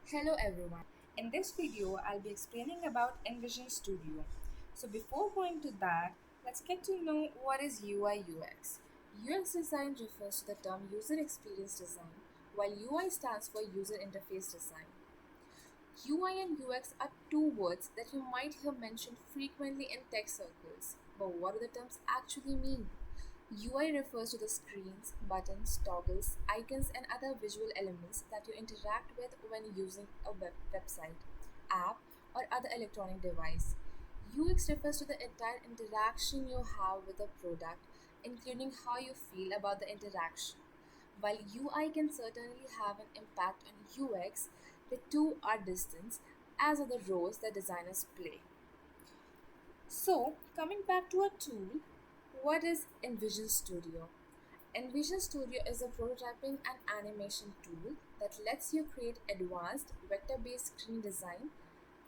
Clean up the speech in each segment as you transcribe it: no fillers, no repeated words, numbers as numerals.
Hello everyone. In this video, I'll be explaining about Envision Studio. So before going to that, let's get to know what is UI UX. UX design refers to the term user experience design, while UI stands for user interface design. UI and UX are two words that you might hear mentioned frequently in tech circles. But what do the terms actually mean? UI refers to the screens, buttons, toggles, icons, and other visual elements that you interact with when using a website, app, or other electronic device. UX refers to the entire interaction you have with a product, including how you feel about the interaction. While UI can certainly have an impact on UX, the two are distinct, as are the roles that designers play. So, coming back to our tool, what is Envision Studio? Envision Studio is a prototyping and animation tool that lets you create advanced vector based screen design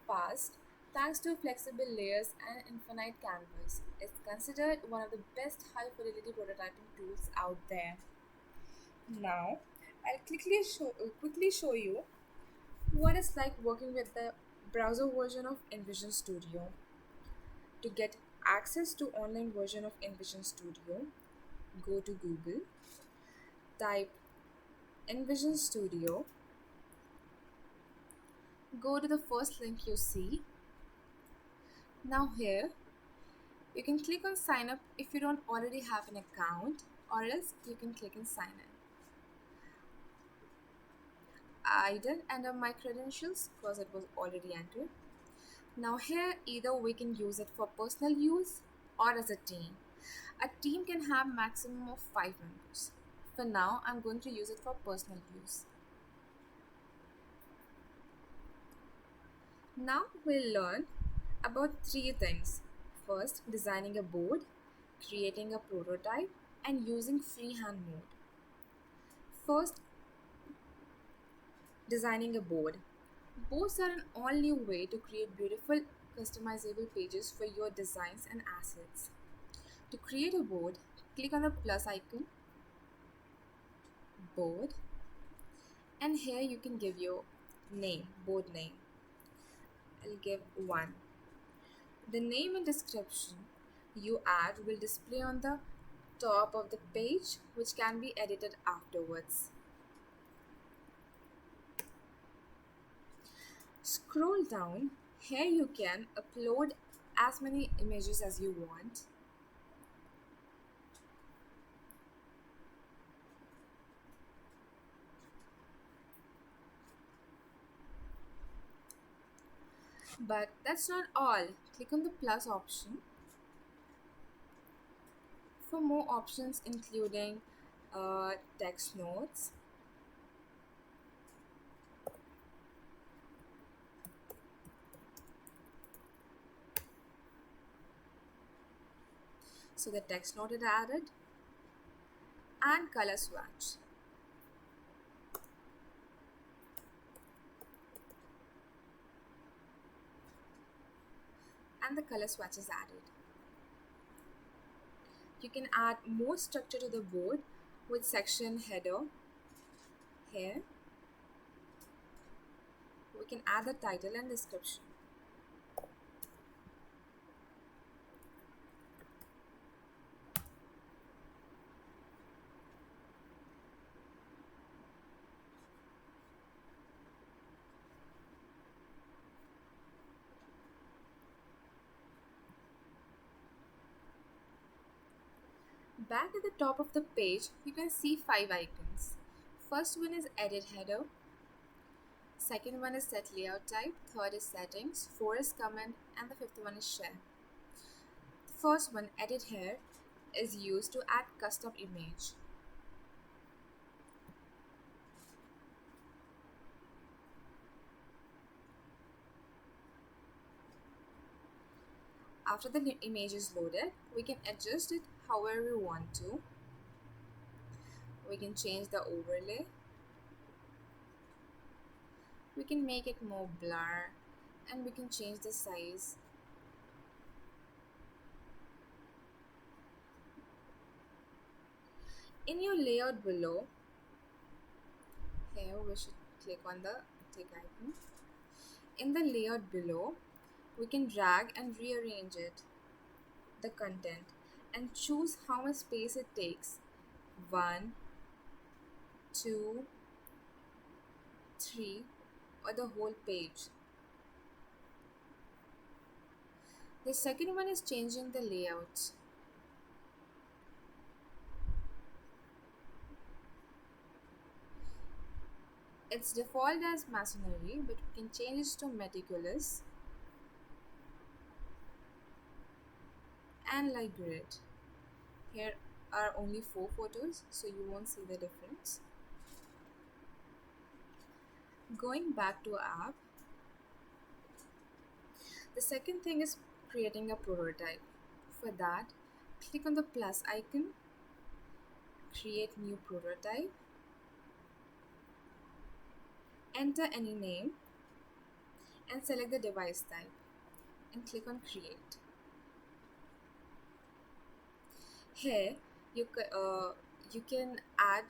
fast thanks to flexible layers and infinite canvas. It's considered one of the best high fidelity prototyping tools out there. Now, quickly show you what it's like working with the browser version of Envision Studio. To get access to online version of Envision Studio, go to Google, type Envision Studio, go to the first link you see. Now here, you can click on sign up if you don't already have an account, or else you can click on sign in. I did enter my credentials because it was already entered. Now here, either we can use it for personal use or as a team. A team can have maximum of 5 members. For now, I'm going to use it for personal use. Now we'll learn about three things. First, designing a board, creating a prototype, and using freehand mode. First, designing a board. Boards are an all new way to create beautiful customizable pages for your designs and assets. To create a board, click on the plus icon, board, and here you can give your board name. I'll give one. The name and description you add will display on the top of the page, which can be edited afterwards. Scroll down. Here you can upload as many images as you want. But that's not all. Click on the plus option for more options, including text notes, so the text note is added, and color swatch. And the color swatch is added. You can add more structure to the board with section header. Here, we can add the title and description. Back at the top of the page, you can see 5 icons. First one is edit header. Second one is set layout type. Third is settings. Fourth is comment. And the fifth one is share. The first one, edit here, is used to add custom image. After the image is loaded, we can adjust it however we want to. We can change the overlay. We can make it more blur, and we can change the size. In your layout below, here we should click on the tick icon. In the layout below, we can drag and rearrange the content, and choose how much space it takes. 1, 2, 3, or the whole page. The second one is changing the layout. Its default as masonry, but we can change it to meticulous and like grid. Here are only 4 photos, so you won't see the difference. Going back to our app, the second thing is creating a prototype. For that, click on the plus icon, create new prototype, enter any name, and select the device type, and click on create. Here, you can add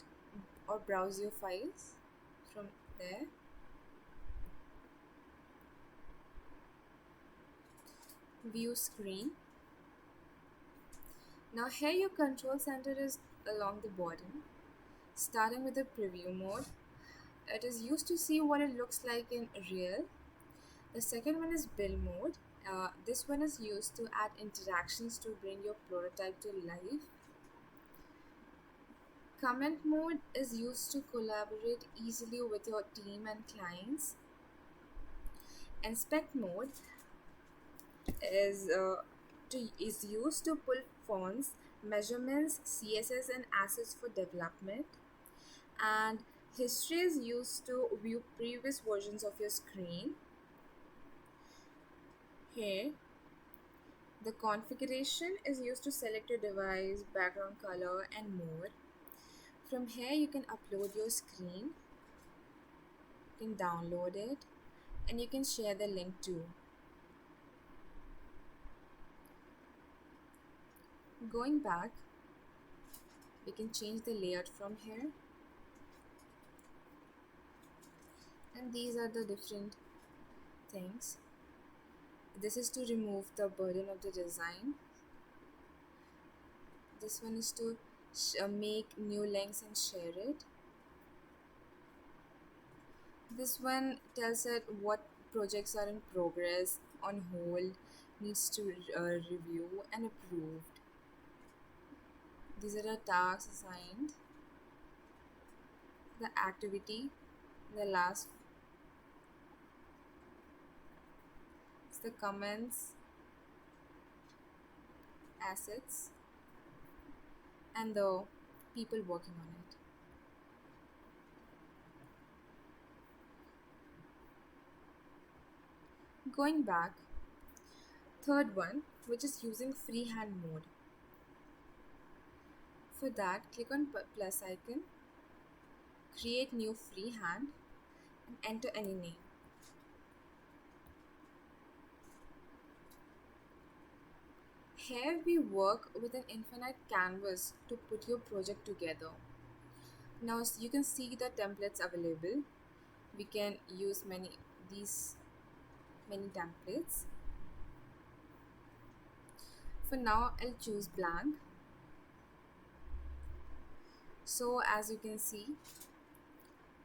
or browse your files from there. View screen. Now here your control center is along the bottom. Starting with the preview mode, it is used to see what it looks like in real. The second one is build mode. This one is used to add interactions to bring your prototype to life. Comment mode is used to collaborate easily with your team and clients. Inspect mode is used to pull fonts, measurements, CSS, and assets for development. And history is used to view previous versions of your screen. Here, the configuration is used to select your device, background color, and more. From here, you can upload your screen, you can download it, and you can share the link too. Going back, we can change the layout from here. And these are the different things. This is to remove the burden of the design. This one is to make new links and share it. This one tells it what projects are in progress, on hold, needs to review and approved. These are the tasks assigned, the activity, the last is the comments, assets, and the people working on it. Going back, third one, which is using freehand mode. For that, click on plus icon, create new freehand, and enter any name. Here we work with an infinite canvas to put your project together. Now you can see the templates available. We can use many templates. For now, I'll choose blank. So as you can see,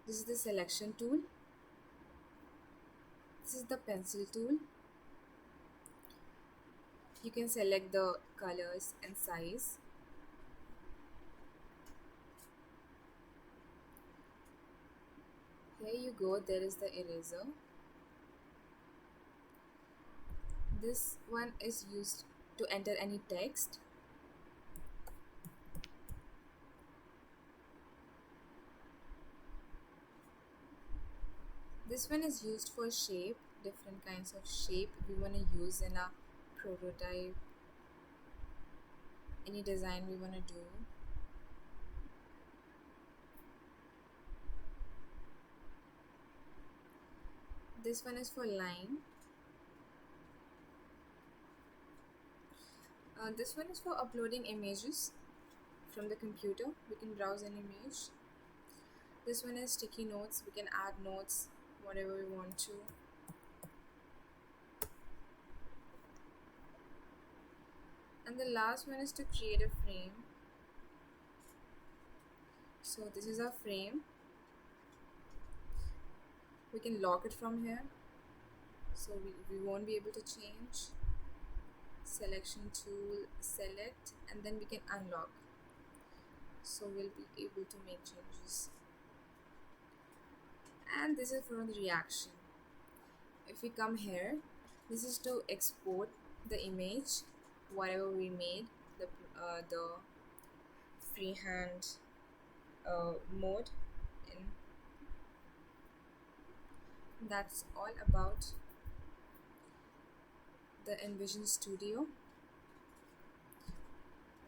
this is the selection tool. This is the pencil tool. You can select the colors and size. Here you go, there is the eraser. This one is used to enter any text. This one is used for shape, different kinds of shape we want to use in a prototype, any design we want to do. This one is for line. This one is for uploading images from the computer. We can browse an image. This one is sticky notes. We can add notes whatever we want to. And the last one is to create a frame. So this is our frame. We can lock it from here, so we won't be able to change. Selection tool, select, and then we can unlock, so we'll be able to make changes. And this is for the reaction. If we come here, this is to export the image, whatever we made, the freehand mode in. That's all about the Envision Studio.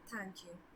Thank you.